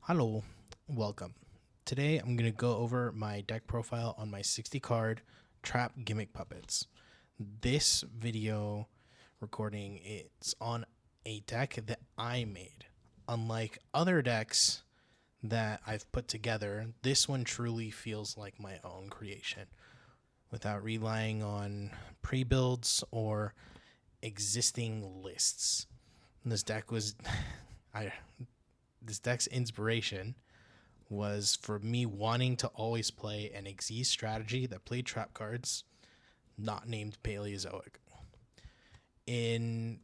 Hello, welcome. Today I'm going to go over my deck profile on my 60 card trap gimmick puppets. This video recording is on a deck that I made. Unlike other decks that I've put together, this one truly feels like my own creation without relying on pre-builds or existing lists. This deck was I this deck's inspiration was for me wanting to always play an Xyz strategy that played trap cards, not named Paleozoic. In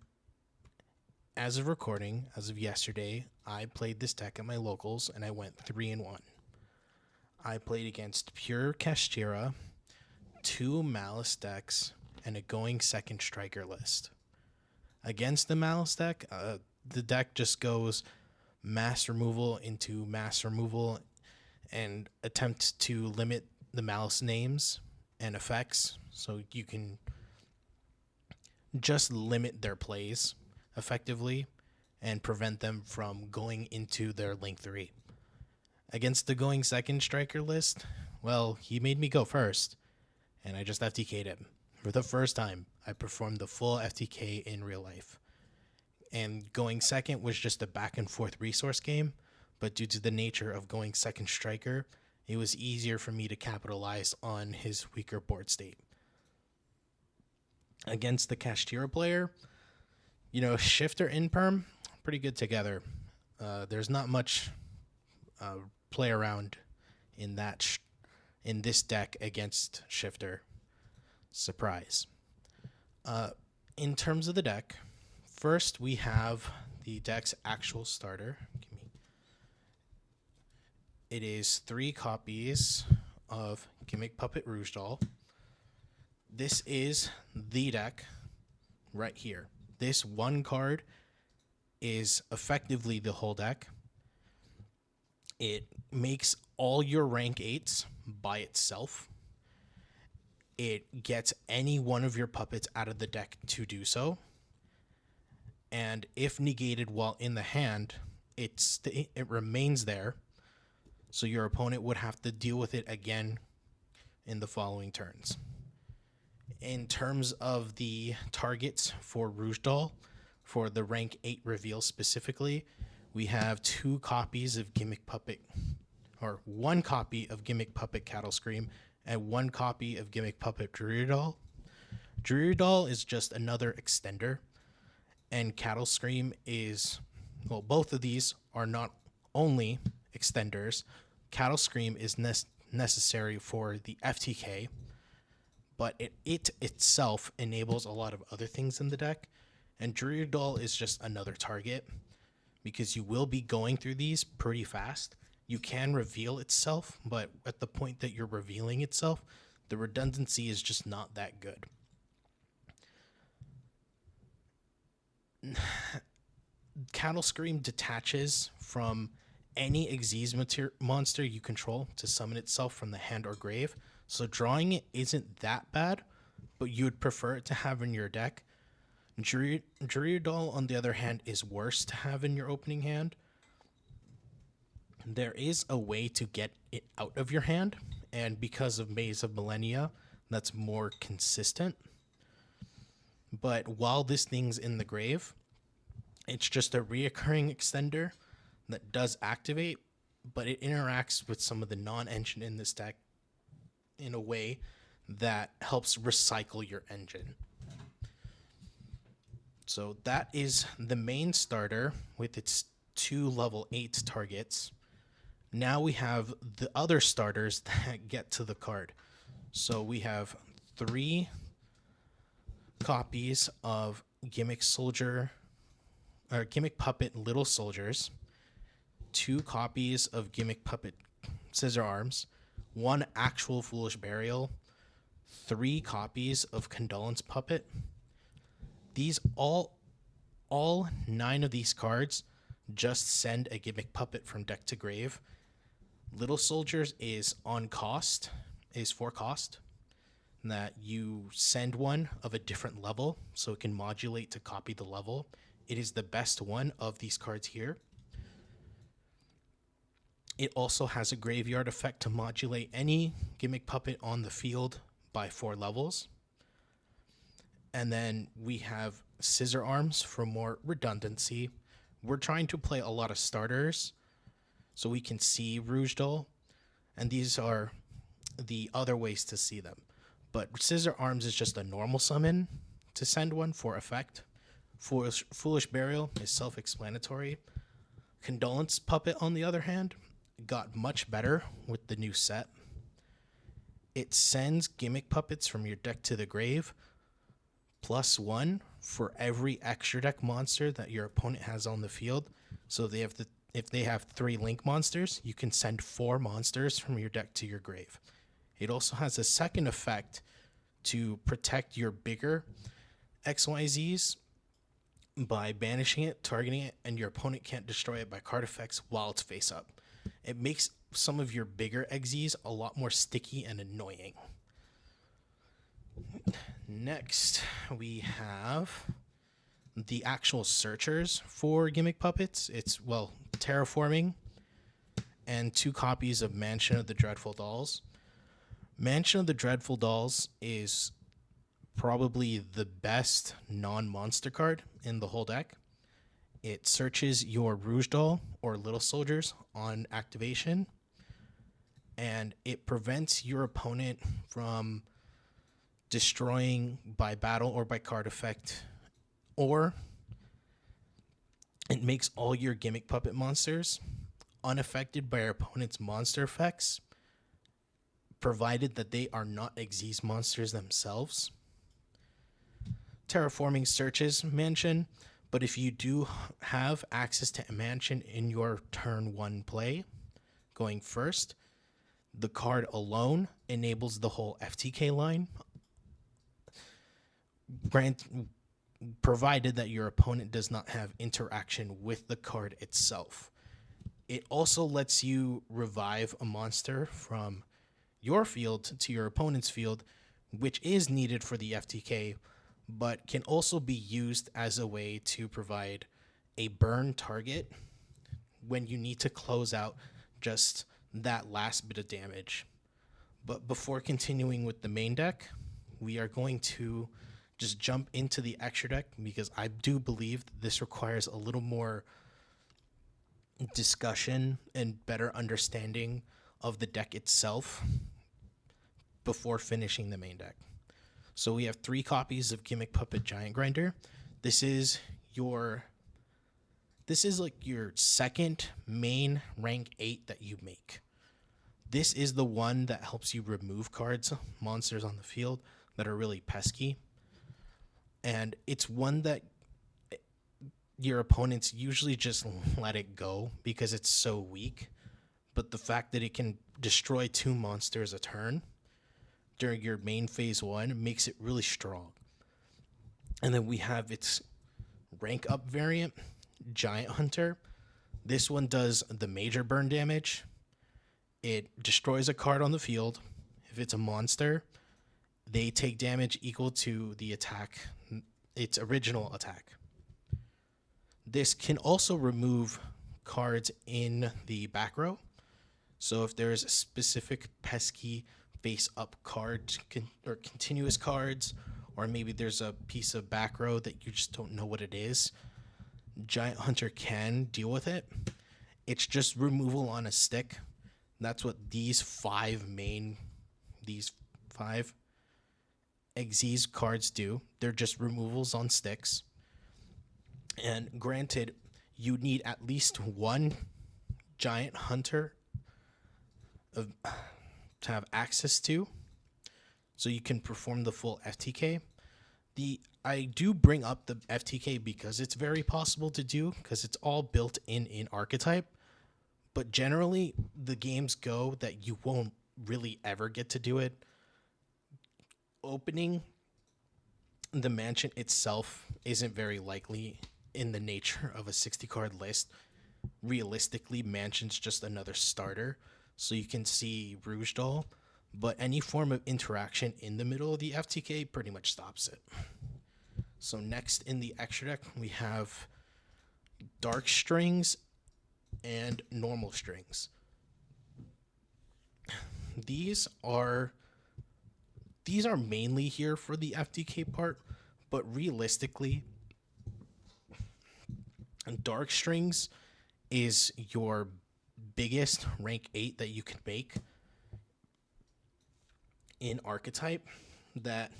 As of recording, as of yesterday, I played this deck at my locals and I went 3-1. I played against pure Kashtira, two Malice decks, and a going second striker list. Against the Malice deck, the deck just goes mass removal into mass removal and attempt to limit the Malice names and effects so you can just limit their plays effectively and prevent them from going into their link 3. Against the going second striker list, well, he made me go first and I just FTK'd him. For the first time, I performed the full FTK in real life. And going second was just a back and forth resource game, but due to the nature of going second striker, it was easier for me to capitalize on his weaker board state. Against the Kashtira player, Shifter and Perm, pretty good together. There's not much play around in in this deck against Shifter. Surprise. In terms of the deck, first, we have the deck's actual starter. It is 3 copies of Gimmick Puppet Rouge Doll. This is the deck right here. This one card is effectively the whole deck. It makes all your rank 8s by itself. It gets any one of your puppets out of the deck to do so. And if negated while in the hand, it remains there. So your opponent would have to deal with it again in the following turns. In terms of the targets for Rouge Doll, for the rank 8 reveal specifically, we have 2 copies of Gimmick Puppet, or 1 copy of Gimmick Puppet Cattle Scream, and 1 copy of Gimmick Puppet Drury Doll. Drury Doll is just another extender. And Cattle Scream is, well, both of these are not only extenders. Cattle Scream is necessary for the FTK, but it itself enables a lot of other things in the deck. And Drury Doll is just another target because you will be going through these pretty fast. You can reveal itself, but at the point that you're revealing itself, the redundancy is just not that good. Cattle Scream detaches from any Xyz monster you control to summon itself from the hand or grave, so drawing it isn't that bad, but you would prefer it to have in your deck. Drury Doll, on the other hand, is worse to have in your opening hand. There is a way to get it out of your hand, and because of Maze of Millennia, that's more consistent. But while this thing's in the grave, it's just a reoccurring extender that does activate, but it interacts with some of the non-engine in this deck in a way that helps recycle your engine. So that is the main starter with its 2 level 8 targets. Now we have the other starters that get to the card. So we have 3 copies of Gimmick Puppet Little Soldiers, 2 copies of Gimmick Puppet Scissor Arms, 1 actual Foolish Burial, 3 copies of Condolence Puppet. These all 9 of these cards just send a Gimmick Puppet from deck to grave. Little Soldiers is 4 cost, that you send one of a different level so it can modulate to copy the level. It is the best one of these cards here. It also has a graveyard effect to modulate any Gimmick Puppet on the field by 4 levels. And then we have Scissor Arms for more redundancy. We're trying to play a lot of starters so we can see Rouge Doll, and these are the other ways to see them. But Scissor Arms is just a normal summon to send one for effect. Foolish Burial is self-explanatory. Condolence Puppet, on the other hand, got much better with the new set. It sends Gimmick Puppets from your deck to the grave, +1 for every extra deck monster that your opponent has on the field. So if they have 3 Link monsters, you can send 4 monsters from your deck to your grave. It also has a second effect to protect your bigger XYZs by banishing it, targeting it, and your opponent can't destroy it by card effects while it's face up. It makes some of your bigger XZs a lot more sticky and annoying. Next, we have the actual searchers for Gimmick Puppets. It's, well, Terraforming and 2 copies of Mansion of the Dreadful Dolls. Mansion of the Dreadful Dolls is probably the best non-monster card in the whole deck. It searches your Rouge Doll or Little Soldiers on activation, and it prevents your opponent from destroying by battle or by card effect, or it makes all your Gimmick Puppet monsters unaffected by your opponent's monster effects, provided that they are not Xyz monsters themselves. Terraforming searches Mansion, but if you do have access to a Mansion in your turn 1 play, going first, the card alone enables the whole FTK line, provided that your opponent does not have interaction with the card itself. It also lets you revive a monster from your field to your opponent's field, which is needed for the FTK, but can also be used as a way to provide a burn target when you need to close out just that last bit of damage. But before continuing with the main deck, we are going to just jump into the extra deck, because I do believe that this requires a little more discussion and better understanding of the deck itself before finishing the main deck. So we have 3 copies of Gimmick Puppet Giant Grinder. This is like your second main rank 8 that you make. This is the one that helps you remove monsters on the field that are really pesky. And it's one that your opponents usually just let it go because it's so weak. But the fact that it can destroy 2 monsters a turn during your main phase 1 makes it really strong. And then we have its rank up variant, Giant Hunter. This one does the major burn damage. It destroys a card on the field. If it's a monster, they take damage equal to the attack, its original attack. This can also remove cards in the back row. So if there's a specific pesky face up card or continuous cards, or maybe there's a piece of back row that you just don't know what it is, Giant Hunter can deal with it. It's just removal on a stick. That's what these 5 Xyz cards do. They're just removals on sticks. And granted, you need at least 1 Giant Hunter to have access to, so you can perform the full FTK. I do bring up the FTK because it's very possible to do, because it's all built in archetype. But generally, the games go that you won't really ever get to do it. Opening the mansion itself isn't very likely in the nature of a 60-card list. Realistically, mansion's just another starter, so you can see Rouge Doll, but any form of interaction in the middle of the FTK pretty much stops it. So next in the extra deck, we have Dark Strings and Normal Strings. these are mainly here for the FDK part, but realistically, Dark Strings is your biggest rank 8 that you can make in archetype that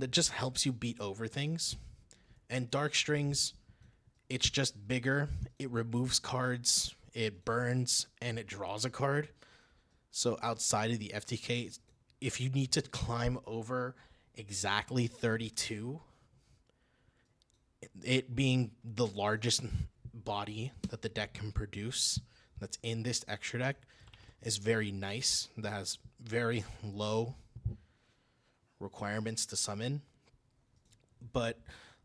just helps you beat over things. And Dark Strings, it's just bigger, it removes cards, it burns, and it draws a card. So outside of the FTK, if you need to climb over exactly 32, it being the largest body that the deck can produce that's in this extra deck is very nice. That has very low requirements to summon. But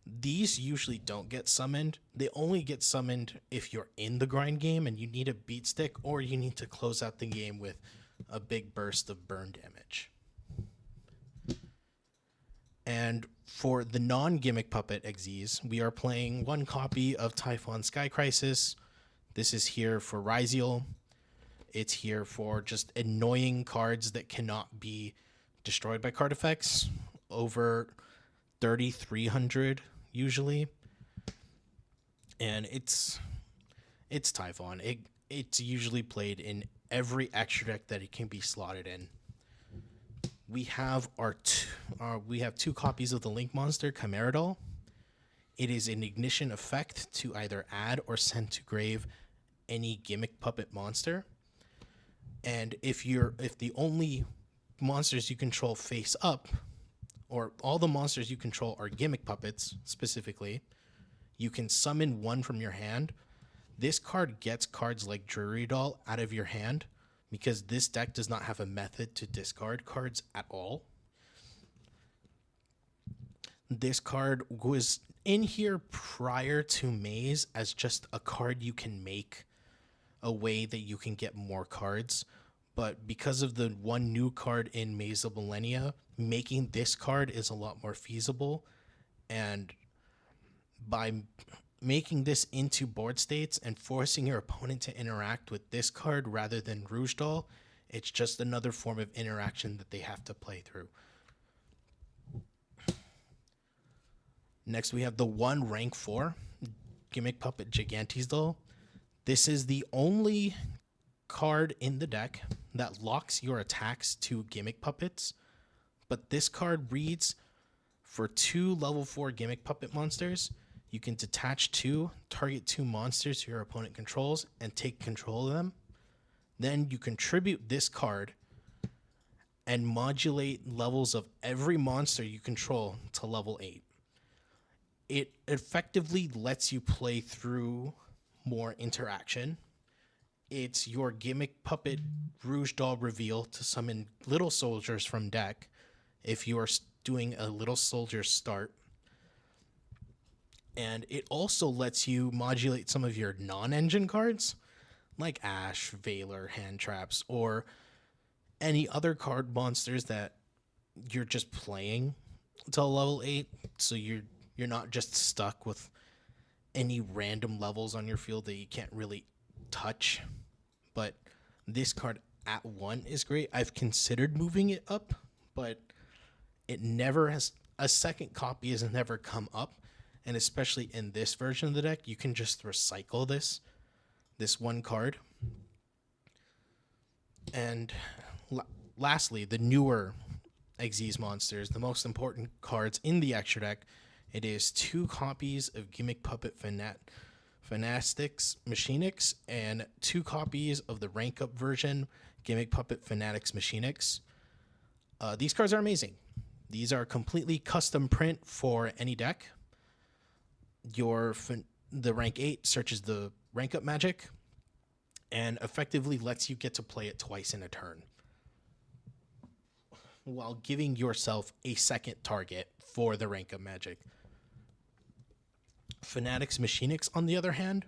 these usually don't get summoned. They only get summoned if you're in the grind game and you need a beat stick, or you need to close out the game with a big burst of burn damage. And for the non-Gimmick Puppet XZs, we are playing one copy of Typhon Sky Crisis. This is here for Ryziel. It's here for just annoying cards that cannot be destroyed by card effects. Over 3,300 usually. And it's Typhon. It's usually played in every extra deck that it can be slotted in. We have we have two copies of the Link monster, Chimeradol. It is an ignition effect to either add or send to grave any Gimmick Puppet monster. And if the only monsters you control face up, or all the monsters you control are Gimmick Puppets specifically, you can summon one from your hand. This card gets cards like Drury Doll out of your hand, because this deck does not have a method to discard cards at all. This card was in here prior to Maze as just a card you can make, a way that you can get more cards. But because of the one new card in Maze of Millennia, making this card is a lot more feasible. And by making this into board states and forcing your opponent to interact with this card rather than Rouge Doll, it's just another form of interaction that they have to play through. Next, we have the one rank 4 Gimmick Puppet Gigantes Doll. This is the only card in the deck that locks your attacks to Gimmick Puppets, but this card reads, for 2 level 4 Gimmick Puppet monsters, you can detach 2, target 2 monsters your opponent controls, and take control of them. Then you contribute this card and modulate levels of every monster you control to level 8. It effectively lets you play through more interaction. It's your Gimmick Puppet Rouge Doll reveal to summon Little Soldiers from deck if you are doing a Little Soldier start. And it also lets you modulate some of your non-engine cards, like Ash, Valor, Hand Traps, or any other card monsters that you're just playing till level 8, so you're not just stuck with any random levels on your field that you can't really touch. But this card at 1 is great. I've considered moving it up, but it never has, a second copy has never come up. And especially in this version of the deck, you can just recycle this one card. And lastly, the newer Xyz monsters, the most important cards in the extra deck. It is 2 copies of Gimmick Puppet Fanatics Machinics and 2 copies of the rank up version, Gimmick Puppet Fanatics Machinics. These cards are amazing. These are completely custom print for any deck. The rank 8 searches the rank up magic and effectively lets you get to play it twice in a turn, while giving yourself a second target for the rank up magic. Fanatics Machinics, on the other hand,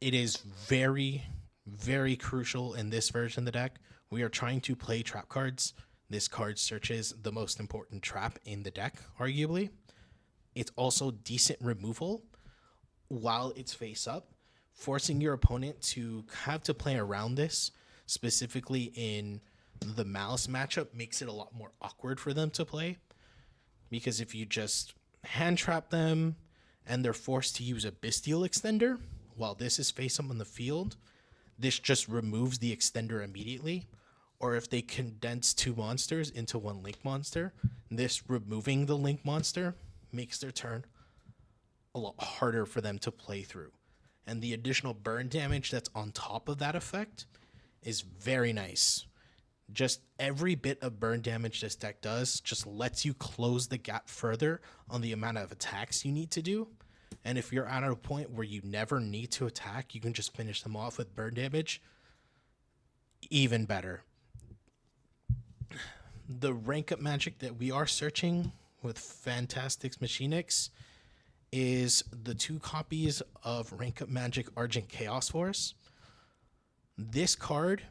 it is very, very crucial in this version of the deck. We are trying to play trap cards. This card searches the most important trap in the deck, arguably. It's also decent removal while it's face up, forcing your opponent to have to play around this. specifically in the Malice matchup, makes it a lot more awkward for them to play. Because if you just hand trap them and they're forced to use a Bestial extender while this is face up on the field, this just removes the extender immediately. Or if they condense two monsters into one link monster, this removing the link monster makes their turn a lot harder for them to play through. And the additional burn damage that's on top of that effect is very nice. Just every bit of burn damage this deck does just lets you close the gap further on the amount of attacks you need to do. And if you're at a point where you never need to attack, you can just finish them off with burn damage, even better. The rank up magic that we are searching with Fantastic's Machinix is the 2 copies of rank up magic Argent Chaos Force. This card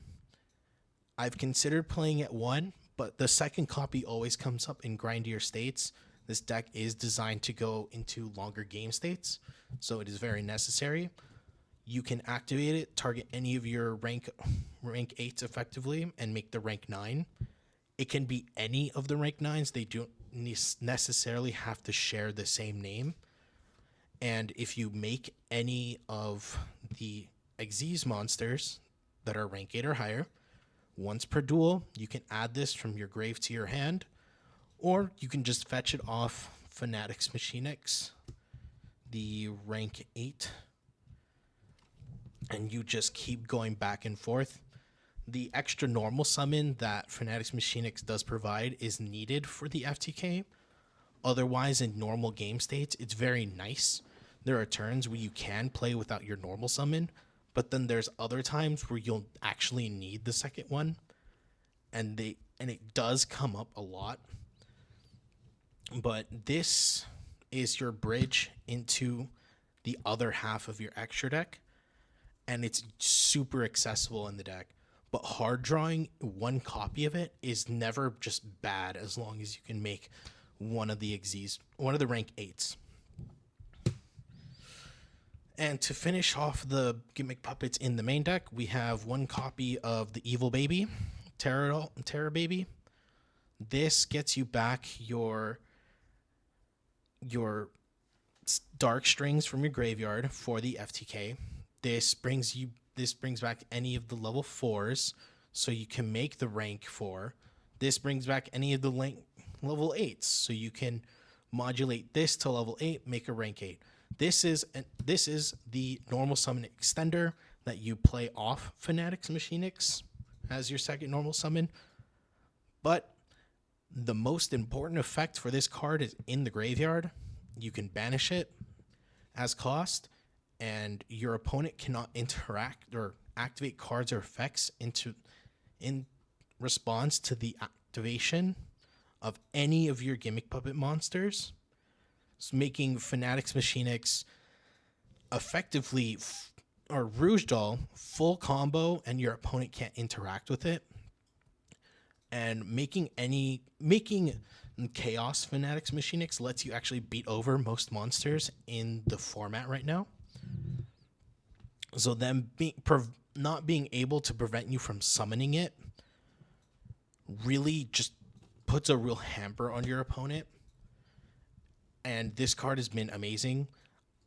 I've considered playing at 1, but the second copy always comes up in grindier states. This deck is designed to go into longer game states, so it is very necessary. You can activate it, target any of your rank 8s effectively, and make the rank 9. It can be any of the rank 9s. They don't necessarily have to share the same name. And if you make any of the Xyz monsters that are rank 8 or higher, once per duel, you can add this from your grave to your hand, or you can just fetch it off Fanatics Machinix, the rank 8, and you just keep going back and forth. The extra normal summon that Fanatics Machinix does provide is needed for the FTK. Otherwise, in normal game states, it's very nice. There are turns where you can play without your normal summon, but then there's other times where you'll actually need the second one, and it does come up a lot. But this is your bridge into the other half of your extra deck, and it's super accessible in the deck. But hard drawing 1 copy of it is never just bad as long as you can make one of the rank 8s. And to finish off the Gimmick puppets in the main deck, we have 1 copy of the Evil Baby, Terror Baby. This gets you back your dark strings from your graveyard for the FTK. This brings back any of the level 4s, so you can make the rank 4. This brings back any of the level 8s, so you can modulate this to level 8, make a rank 8. This is the normal summon extender that you play off Fanatics Machinix as your second normal summon. But the most important effect for this card is in the graveyard. You can banish it as cost, and your opponent cannot interact or activate cards or effects in response to the activation of any of your Gimmick puppet monsters. It's making Fanatics Machinix effectively or Rouge Doll full combo, and your opponent can't interact with it. And making Chaos Fanatics Machinix lets you actually beat over most monsters in the format right now. So them not being able to prevent you from summoning it really just puts a real hamper on your opponent. And this card has been amazing.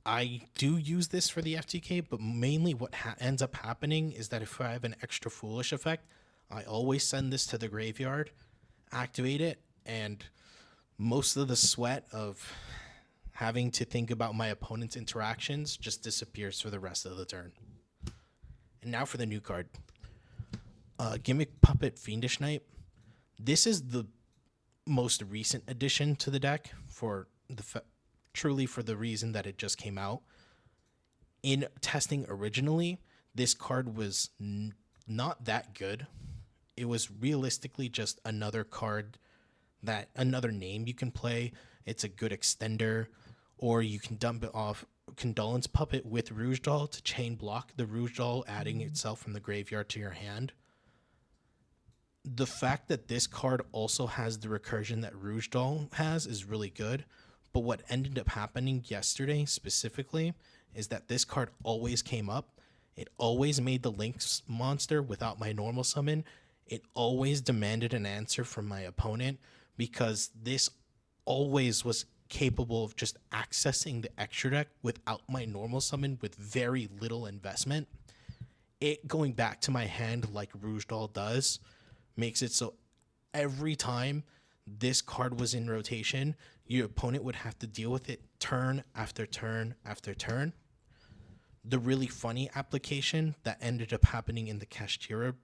I do use this for the FTK, but mainly what ends up happening is that if I have an extra foolish effect, I always send this to the graveyard, activate it, and most of the sweat of having to think about my opponent's interactions just disappears for the rest of the turn. And now for the new card. Gimmick Puppet Fiendish Knight. This is the most recent addition to the deck truly for the reason that it just came out. In testing originally, this card was not that good. It was realistically just another card, another name you can play. It's a good extender, or you can dump it off Condolence Puppet with Rouge Doll to chain block the Rouge Doll, adding itself from the graveyard to your hand. The fact that this card also has the recursion that Rouge Doll has is really good. But what ended up happening yesterday specifically is that this card always came up It always made the Lynx monster without my normal summon. It always demanded an answer from my opponent because this always was capable of just accessing the extra deck without my normal summon with very little investment. It going back to my hand like Rouge Doll does makes it so every time this card was in rotation, your opponent would have to deal with it turn after turn after turn. The really funny application that ended up happening in the Kashtira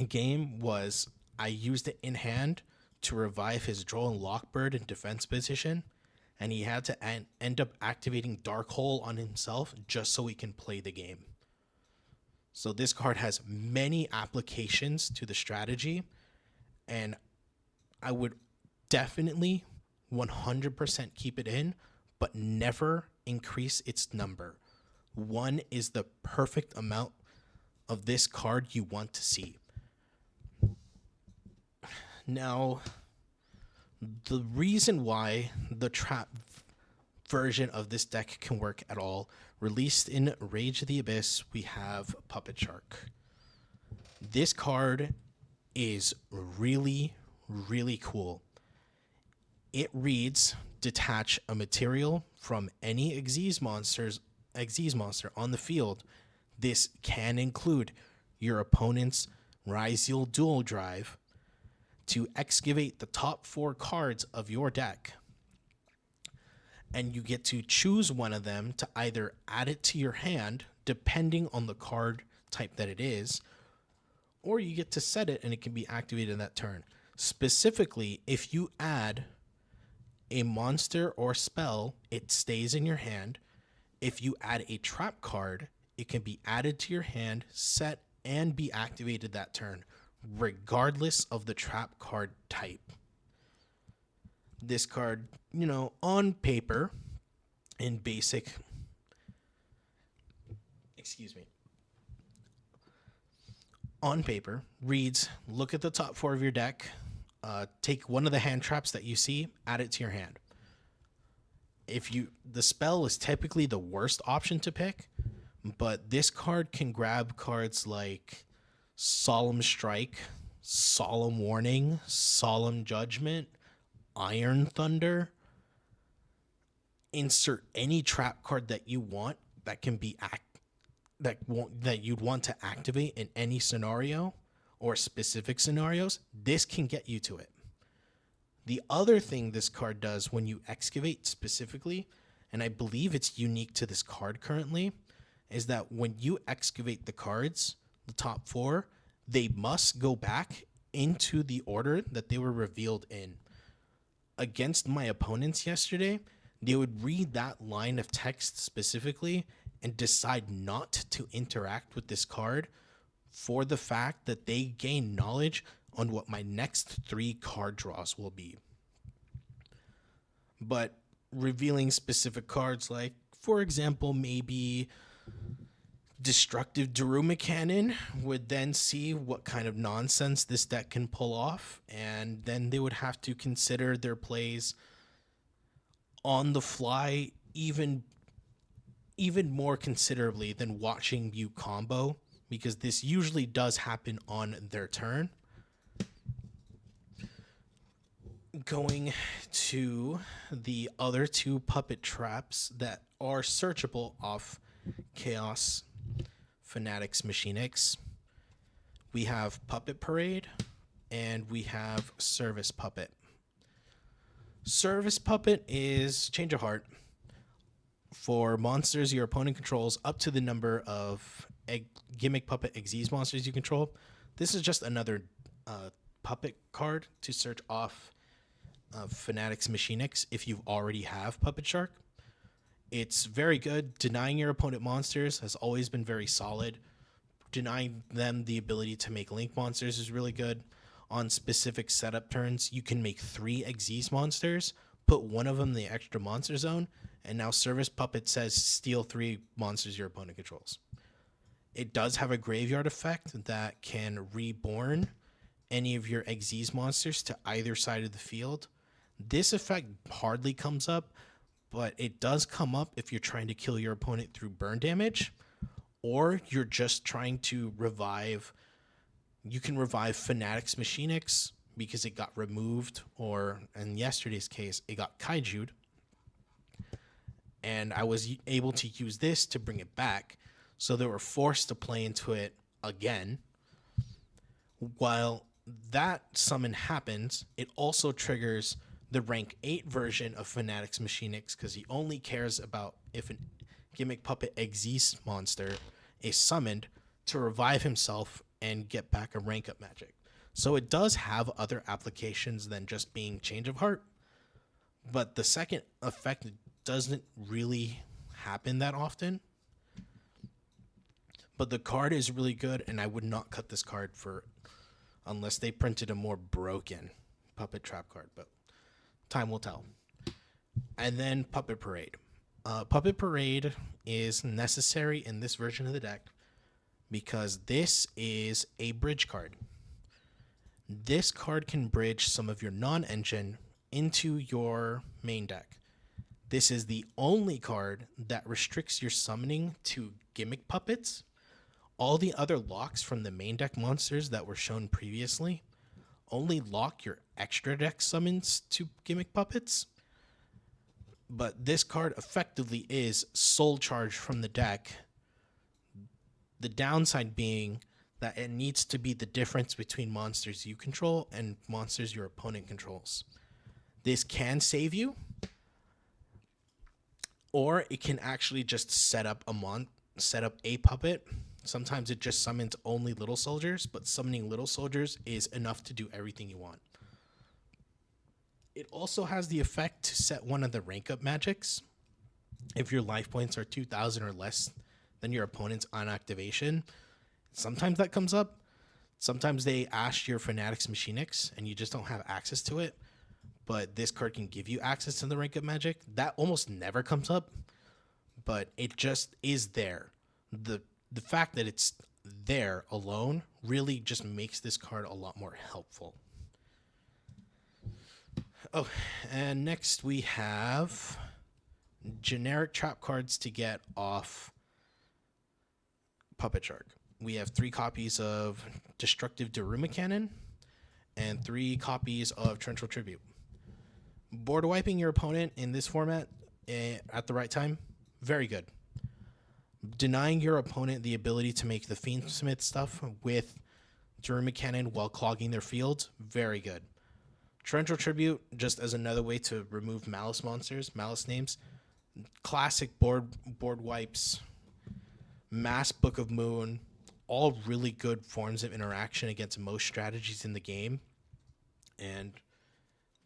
game was I used it in hand to revive his Droll and Lockbird in defense position, and he had to end up activating Dark Hole on himself just so he can play the game. So this card has many applications to the strategy, and I would definitely 100% keep it in, but never increase its number. 1 is the perfect amount of this card you want to see. Now, the reason why the trap version of this deck can work at all, released in Rage of the Abyss, we have Puppet Shark. This card is really, really cool. It reads, detach a material from any Xyz monster on the field. This can include your opponent's Ryziel Dual Drive to excavate the top 4 cards of your deck. And you get to choose one of them to either add it to your hand, depending on the card type that it is, or you get to set it and it can be activated that turn. Specifically, if you add a monster or spell, it stays in your hand. If you add a trap card, it can be added to your hand, set, and be activated that turn, regardless of the trap card type. This card, on paper, in basic, on paper, reads, look at the top 4 of your deck, take one of the hand traps that you see, add it to your hand. The spell is typically the worst option to pick, but this card can grab cards like Solemn Strike, Solemn Warning, Solemn Judgment, Iron Thunder. Insert any trap card that you want that can be that you'd want to activate in any scenario or specific scenarios. This can get you to it. The other thing this card does when you excavate specifically, and I believe it's unique to this card currently, is that when you excavate the cards, the top 4, they must go back into the order that they were revealed in. Against my opponents yesterday, they would read that line of text specifically and decide not to interact with this card for the fact that they gain knowledge on what my next 3 card draws will be. But revealing specific cards like, for example, maybe Destructive Daruma Cannon would then see what kind of nonsense this deck can pull off, and then they would have to consider their plays on the fly even more considerably than watching you combo, because this usually does happen on their turn. Going to the other 2 puppet traps that are searchable off Chaos Fanatics Machinix, we have Puppet Parade and we have Service Puppet. Service Puppet is Change of Heart. For monsters your opponent controls up to the number of Gimmick Puppet Xyz monsters you control, this is just another puppet card to search off Fanatics Machinix if you already have Puppet Shark. It's very good. Denying your opponent monsters has always been very solid. Denying them the ability to make Link monsters is really good. On specific setup turns, you can make 3 Xyz monsters, put one of them in the extra monster zone, and now Service Puppet says steal 3 monsters your opponent controls. It does have a graveyard effect that can reborn any of your Xyz monsters to either side of the field. This effect hardly comes up, but it does come up if you're trying to kill your opponent through burn damage, or you're just trying to revive, you can revive Fanatics Machinix because it got removed, or in yesterday's case, it got kaiju'd. And I was able to use this to bring it back. So they were forced to play into it again. While that summon happens, it also triggers the rank 8 version of Fanatics Machinix because he only cares about if a Gimmick Puppet Existe monster is summoned to revive himself and get back a rank up magic. So it does have other applications than just being Change of Heart. But the second effect doesn't really happen that often. But the card is really good, and I would not cut this card for unless they printed a more broken Puppet Trap card, but time will tell. And then Puppet Parade. Puppet Parade is necessary in this version of the deck because this is a bridge card. This card can bridge some of your non-engine into your main deck. This is the only card that restricts your summoning to Gimmick Puppets. All the other locks from the main deck monsters that were shown previously only lock your extra deck summons to Gimmick Puppets. But this card effectively is soul charge from the deck. The downside being that it needs to be the difference between monsters you control and monsters your opponent controls. This can save you, or it can actually just set up a puppet. Sometimes it just summons only little soldiers, but summoning little soldiers is enough to do everything you want. It also has the effect to set one of the rank up magics. If your life points are 2,000 or less than your opponent's on activation, sometimes that comes up. Sometimes they ask your Fanatics Machinix and you just don't have access to it. But this card can give you access to the rank up magic. That almost never comes up, but it just is there. The fact that it's there alone really just makes this card a lot more helpful. Oh, and next we have generic trap cards to get off Puppet Shark. We have 3 copies of Destructive Daruma Cannon and 3 copies of Torrential Tribute. Board wiping your opponent in this format at the right time, very good. Denying your opponent the ability to make the Fiendsmith stuff with Daruma Cannon while clogging their field, very good. Torrential Tribute, just as another way to remove Malice monsters, Malice names. Classic board wipes. Mass Book of Moon, all really good forms of interaction against most strategies in the game. And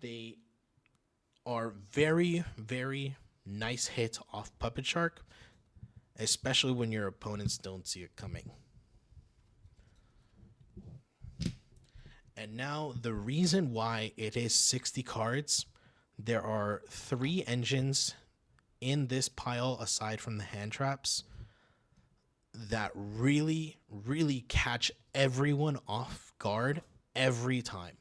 they are very, very nice hits off Puppet Shark, especially when your opponents don't see it coming. And now the reason why it is 60 cards, there are 3 engines in this pile aside from the hand traps that really, really catch everyone off guard every time.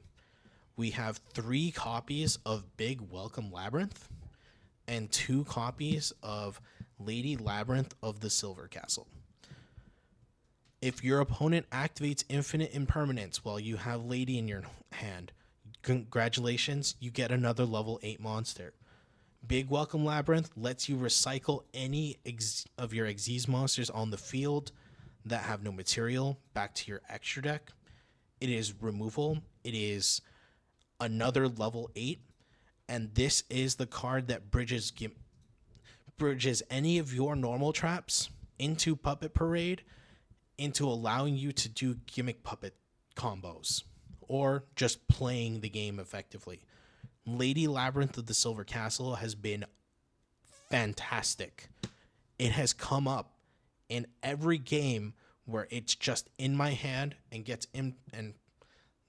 We have 3 copies of Big Welcome Labyrinth and 2 copies of Lady Labyrinth of the Silver Castle. If your opponent activates Infinite Impermanence while you have Lady in your hand, congratulations, you get another level 8 monster. Big Welcome Labyrinth lets you recycle any of your Xyz monsters on the field that have no material back to your extra deck. It is removal. It is another level 8, and this is the card that bridges any of your normal traps into Puppet Parade, into allowing you to do Gimmick Puppet combos, or just playing the game effectively. Lady Labyrinth of the Silver Castle has been fantastic. It has come up in every game where it's just in my hand and gets in, and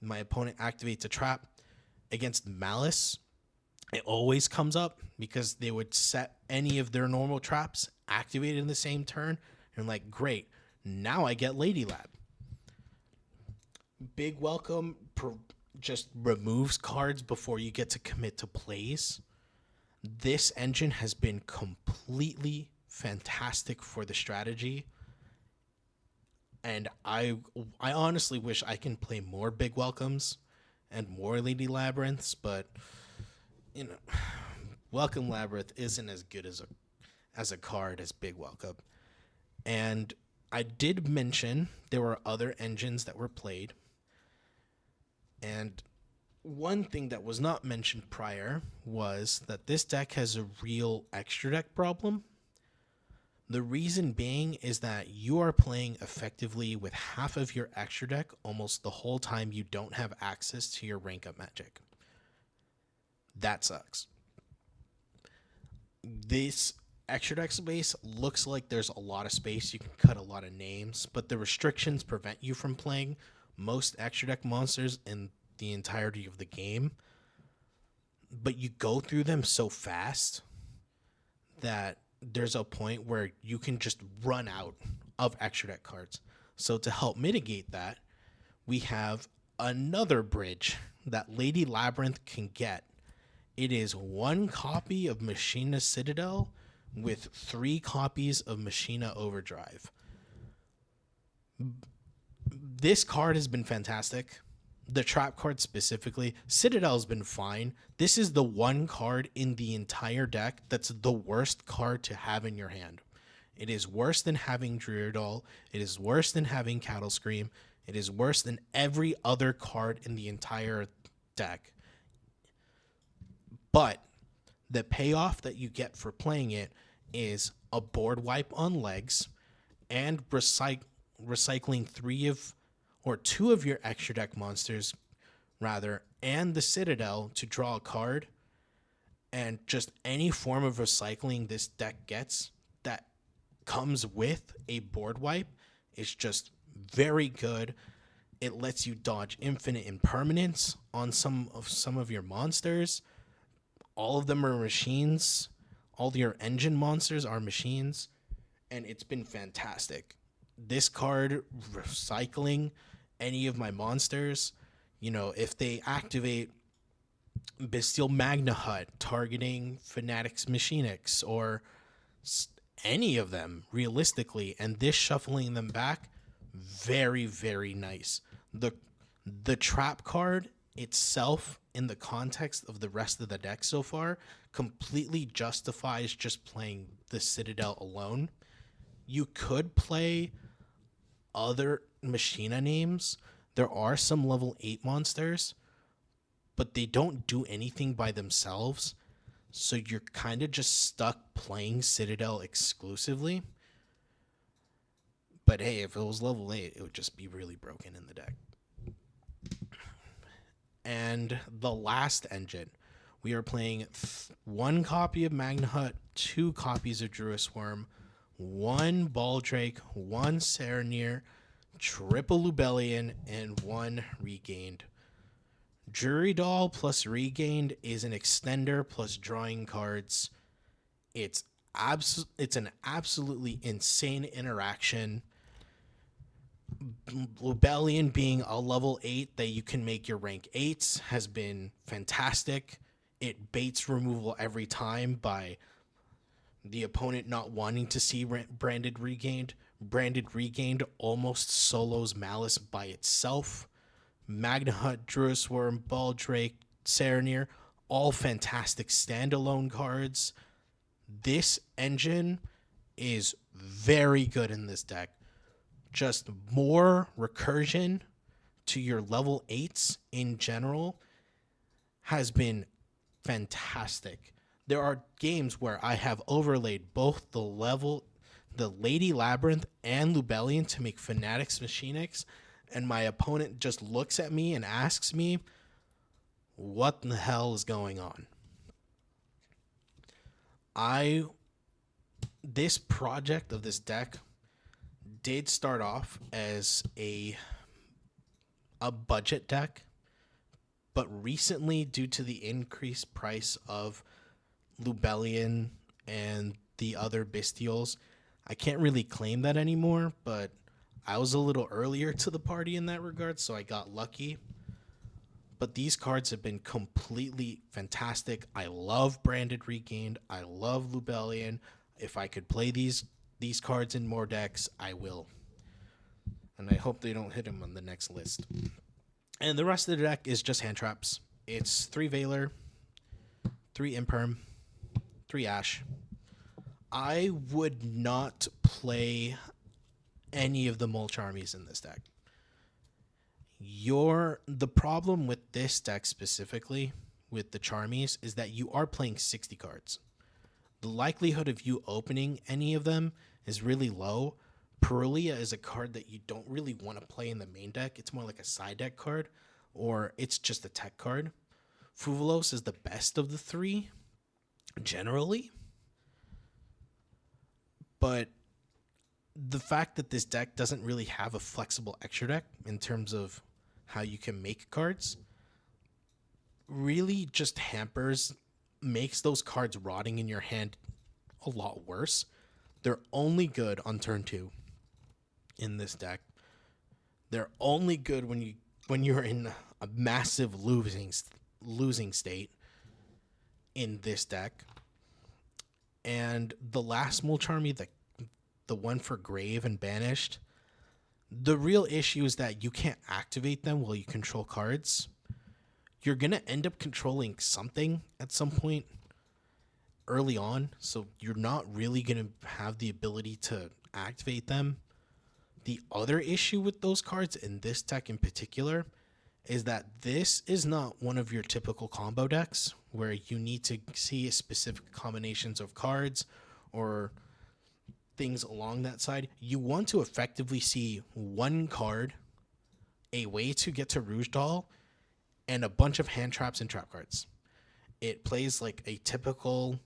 my opponent activates a trap. Against Malice, it always comes up because they would set any of their normal traps, activate in the same turn, and like, great, now I get Lady Lab. Big Welcome just removes cards before you get to commit to plays. This engine has been completely fantastic for the strategy. And I honestly wish I can play more Big Welcomes and more Lady Labyrinths, but you know, Welcome Labyrinth isn't as good as a card as Big Welcome. And I did mention there were other engines that were played. And one thing that was not mentioned prior was that this deck has a real extra deck problem. The reason being is that you are playing effectively with half of your extra deck almost the whole time you don't have access to your rank up magic. That sucks. This extra deck space looks like there's a lot of space. You can cut a lot of names, but the restrictions prevent you from playing most extra deck monsters in the entirety of the game. But you go through them so fast that there's a point where you can just run out of extra deck cards. So to help mitigate that, we have another bridge that Lady Labyrinth can get. It is 1 copy of Machina Citadel with 3 copies of Machina Overdrive. This card has been fantastic. The trap card specifically, Citadel's been fine. This is the one card in the entire deck that's the worst card to have in your hand. It is worse than having Druidol. It is worse than having Cattle Scream. It is worse than every other card in the entire deck. But the payoff that you get for playing it is a board wipe on legs and recycling 2 of your extra deck monsters, rather, and the Citadel to draw a card. And just any form of recycling this deck gets that comes with a board wipe is just very good. It lets you dodge infinite impermanence on some of your monsters. All of them are machines. All your engine monsters are machines. And it's been fantastic. This card, recycling any of my monsters, if they activate Bestial Magna Hut targeting Fanatics Machinics or any of them realistically, and this shuffling them back, very, very nice. The trap card itself, in the context of the rest of the deck so far, completely justifies just playing the Citadel alone. You could play other Machina names. There are some level 8 monsters, but they don't do anything by themselves. So you're kind of just stuck playing Citadel exclusively. But hey, if it was level 8, it would just be really broken in the deck. And the last engine, we are playing 1 copy of Magna Hut, 2 copies of Druid Worm, 1 Baldrake, 1 Serenir, triple Lubellion, and 1 Regained. Jury Doll plus Regained is an extender plus drawing cards. It's an absolutely insane interaction. Lubellion being a level 8 that you can make your rank 8s has been fantastic. It baits removal every time by the opponent not wanting to see Branded Regained. Branded Regained almost solos Malice by itself. Magna Hut, Druid Worm, Baldrake, Serenir, all fantastic standalone cards. This engine is very good in this deck. Just more recursion to your level 8s in general has been fantastic. There are games where I have overlaid both the Lady Labyrinth and Lubellion to make Fanatics Machinics, and my opponent just looks at me and asks me, what the hell is going on? This project of this deck did start off as a budget deck, but recently, due to the increased price of Lubellion and the other Bestials, I can't really claim that anymore, but I was a little earlier to the party in that regard, so I got lucky. But these cards have been completely fantastic. I love Branded Regained. I love Lubellion. If I could play these cards in more decks, I will. and I hope they don't hit him on the next list. And the rest of the deck is just hand traps. It's 3 Valor, 3 Imperm, 3 Ash. I would not play any of the Mulch armies in this deck. The problem with this deck specifically, with the Charmies, is that you are playing 60 cards. The likelihood of you opening any of them is really low. Perulia is a card that you don't really want to play in the main deck. It's more like a side deck card, or it's just a tech card. Fuvalos is the best of the 3, generally. But the fact that this deck doesn't really have a flexible extra deck in terms of how you can make cards really just makes those cards rotting in your hand a lot worse. They're only good on turn 2 in this deck. They're only good when you're in a massive losing state in this deck. And the last Mulch army, the one for Grave and Banished, the real issue is that you can't activate them while you control cards. You're going to end up controlling something at some point early on, so you're not really going to have the ability to activate them. The other issue with those cards in this deck in particular is that this is not one of your typical combo decks where you need to see specific combinations of cards or things along that side. You want to effectively see one card, a way to get to Rouge Doll, and a bunch of hand traps and trap cards. It plays like a typical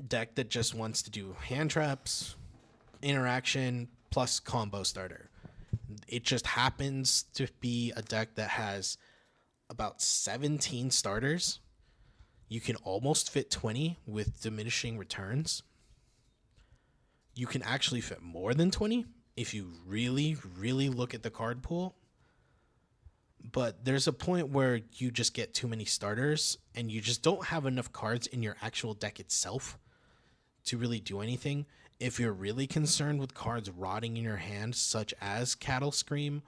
deck that just wants to do hand traps, interaction, plus combo starter. It just happens to be a deck that has about 17 starters. You can almost fit 20 with diminishing returns. You can actually fit more than 20 if you really, really look at the card pool. But there's a point where you just get too many starters and you just don't have enough cards in your actual deck itself to really do anything. If you're really concerned with cards rotting in your hand, such as Cattle Scream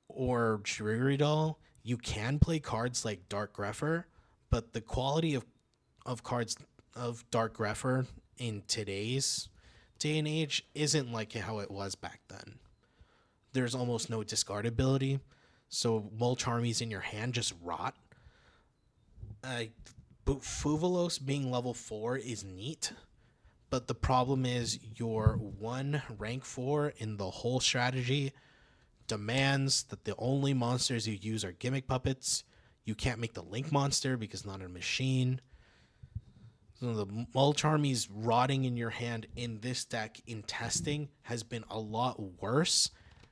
or Dreary Doll, you can play cards like Dark Grepher, but the quality of cards of Dark Grepher in today's day and age isn't like how it was back then. There's almost no discardability, so Mulch armies in your hand just rot. Fuvalos being level 4 is neat, but the problem is your one rank 4 in the whole strategy demands that the only monsters you use are Gimmick puppets. You can't make the Link monster because not a machine. So the Mulch armies rotting in your hand in this deck in testing has been a lot worse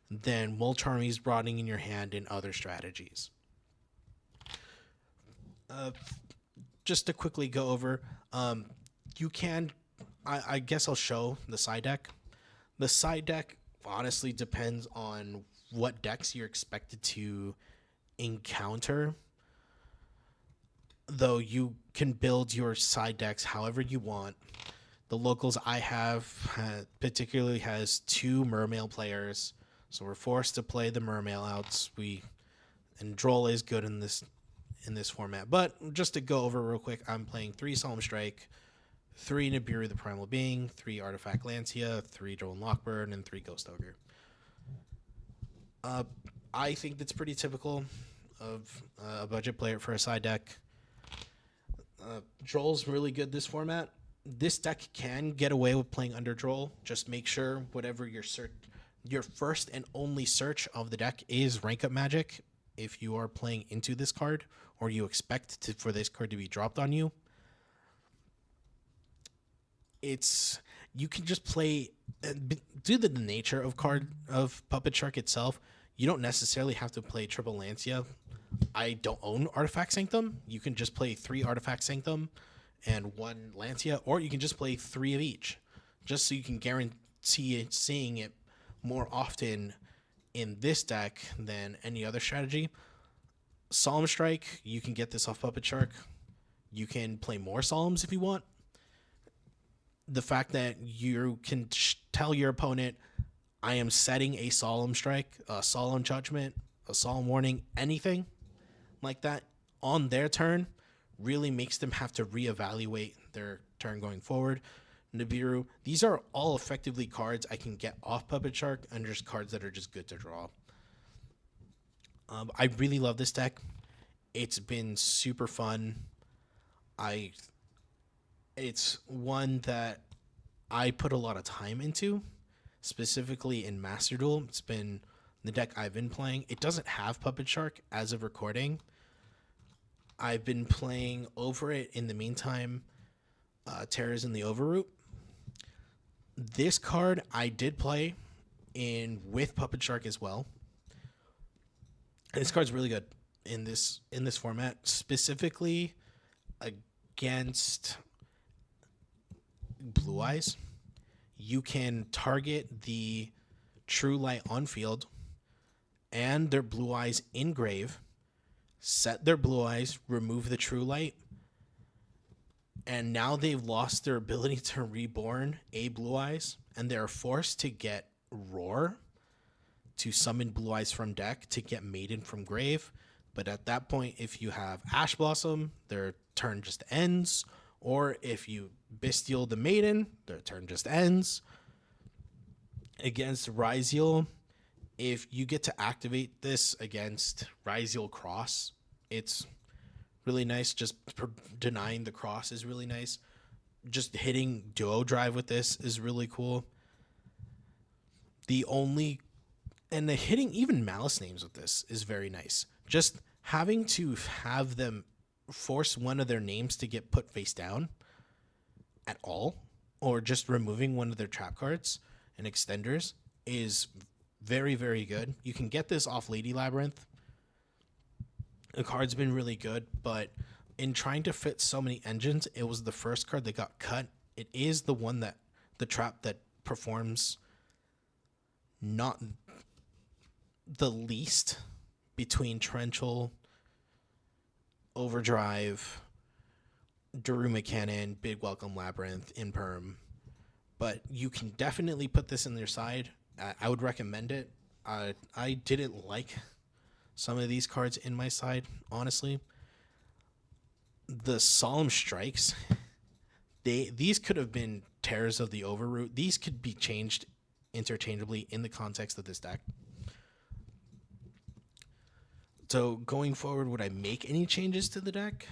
than Mulch armies rotting in your hand in other strategies. Just to quickly go over, you can, I guess I'll show the side deck. The side deck honestly depends on what decks you're expected to encounter, though you can build your side decks however you want. The locals I have particularly has 2 Mermail players, so we're forced to play the Mermail outs. And Droll is good in this format. But just to go over real quick, I'm playing 3 Solemn Strike, 3 Nibiru the Primal Being, 3 Artifact Lancia, 3 Drone Lockbird, and 3 Ghost Ogre. I think that's pretty typical of a budget player for a side deck. Droll's really good this format. This deck can get away with playing under Droll. Just make sure whatever your first and only search of the deck is rank up magic. If you are playing into this card, or you expect for this card to be dropped on you, you can just play. Due to the nature of Puppet Shark itself, you don't necessarily have to play triple Lancia. I don't own Artifact Sanctum. You can just play 3 Artifact Sanctum and 1 Lancia, or you can just play 3 of each, just so you can guarantee seeing it more often in this deck than any other strategy. Solemn Strike, you can get this off Puppet Shark. You can play more Solemns if you want. The fact that you can tell your opponent, I am setting a solemn strike, a solemn judgment, a solemn warning, anything like that on their turn really makes them have to reevaluate their turn going forward. Nibiru, these are all effectively cards I can get off Puppet Shark and just cards that are just good to draw. I really love this deck. It's been super fun. It's one that I put a lot of time into, specifically in Master Duel. It's been the deck I've been playing. It doesn't have Puppet Shark as of recording. I've been playing over it in the meantime. Terrors in the Overroot. This card I did play in with Puppet Shark as well. And this card's really good in this format, specifically against Blue Eyes. You can target the True Light on field and their Blue Eyes in grave, set their Blue Eyes, remove the True Light, and now they've lost their ability to reborn a Blue Eyes, and they're forced to get Roar to summon Blue Eyes from deck to get Maiden from grave. But at that point, if you have Ash Blossom, their turn just ends. Or if you Bestial the Maiden, their turn just ends. Against Ryziel, if you get to activate this against Ryziel Cross, it's really nice. Just denying the cross is really nice. Just hitting Duo Drive with this is really cool. And the hitting even Malice names with this is very nice. Just having to have them force one of their names to get put face down at all, or just removing one of their trap cards and extenders is very, very good. You can get this off Lady Labyrinth. The card's been really good, but in trying to fit so many engines, it was the first card that got cut. It is the one that the trap that performs not the least between Torrential, Overdrive, Daruma Cannon, Big Welcome Labyrinth, Imperm. But you can definitely put this in their side. I would recommend it. I didn't like some of these cards in my side, honestly. The Solemn Strikes, these could have been Terrors of the Overroot. These could be changed interchangeably in the context of this deck. So going forward, would I make any changes to the deck?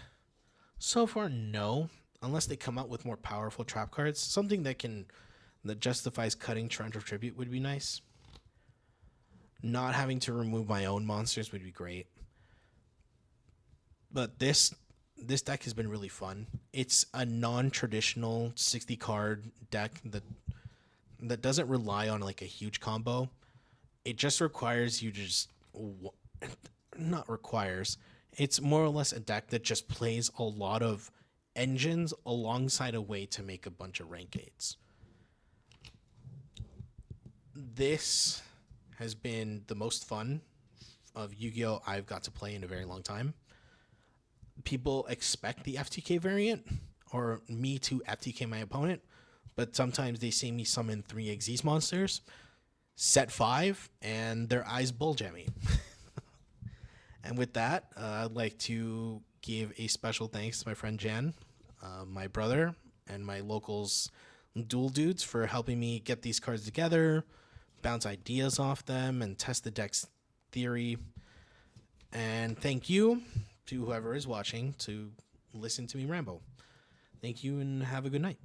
So far, no. Unless they come out with more powerful trap cards. Something that justifies cutting Torrential Tribute would be nice. Not having to remove my own monsters would be great. But this deck has been really fun. It's a non-traditional 60-card deck that doesn't rely on like a huge combo. It just requires you to just... Not requires. It's more or less a deck that just plays a lot of engines alongside a way to make a bunch of rank 8s. This has been the most fun of Yu-Gi-Oh! I've got to play in a very long time. People expect the FTK variant, or me to FTK my opponent, but sometimes they see me summon 3 Xyz monsters, set 5, and their eyes bulge at me. And with that, I'd like to give a special thanks to my friend Jan, my brother, and my locals Duel Dudes for helping me get these cards together, bounce ideas off them, and test the deck's theory. And thank you to whoever is watching to listen to me ramble. Thank you and have a good night.